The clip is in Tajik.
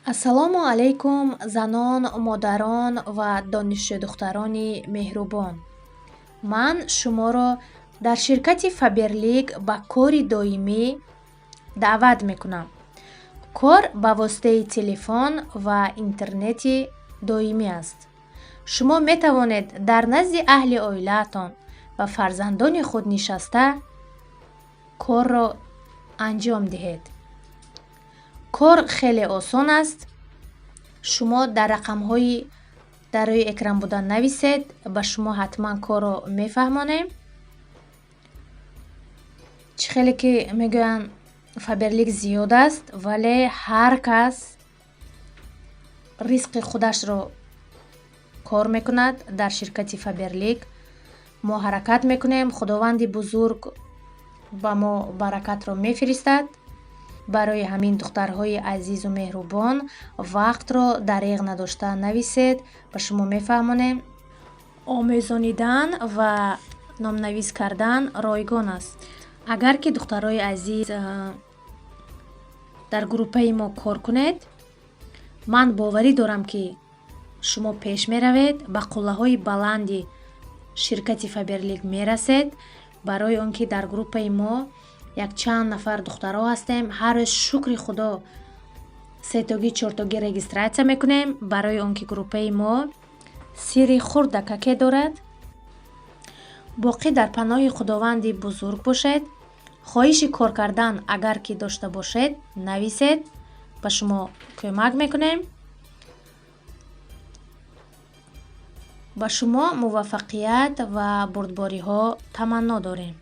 Ассалому алайкум, занон, модарон ва донишҷӯ-духтарони меҳрубон. Ман шуморо дар ширкати Фаберлик ба кори доимӣ даъват мекунам. Кор ба воситаи телефон ва интернети доимӣ аст. Шумо метавонед дар назди аҳли оилаатон ва фарзандони худ нишаста корро анҷом диҳед. Кор хеле осон аст. Шумо дар рақамҳои дар рӯи экран будан нависед, ба шумо ҳатман корро мефаҳмонем. Чӣ хеле ки мегӯянд Фаберлик зиёд аст, вале ҳар кас ризқи худашро кор мекунад. Дар ширкати Фаберлик мо ҳаракат мекунем, Худованди бузург ба мо баракатро мефиристад. Барои ҳамин духтарҳои азизу меҳрубон вақтро дариғ надошта нависед, ба шумо мефаҳмонем. Омӯзонидан ва номнавис кардан ройгон аст. Агар ки духтарҳои азиз дар группаи мо кор кунед, ман боварӣ дорам, ки шумо пеш меравед, ба қуллаҳои баланди ширкати Фаберлик мерасед. Барои он ки дар группаи мо якчанд нафар духтаро ҳастем, ҳар рӯз шукри худо сетогӣ чортогӣ регистратсия мекунем. Барои он ки группаи мо сирри хурдакаке дорад. Боқӣ дар паноҳи Худованди бузург бошед. хоҳиши кор кардан агар ки дошта бошед, нависед, ба шумо кӯмак мекунем. ба шумо муваффақият ва бурдбориҳо таманно дорем.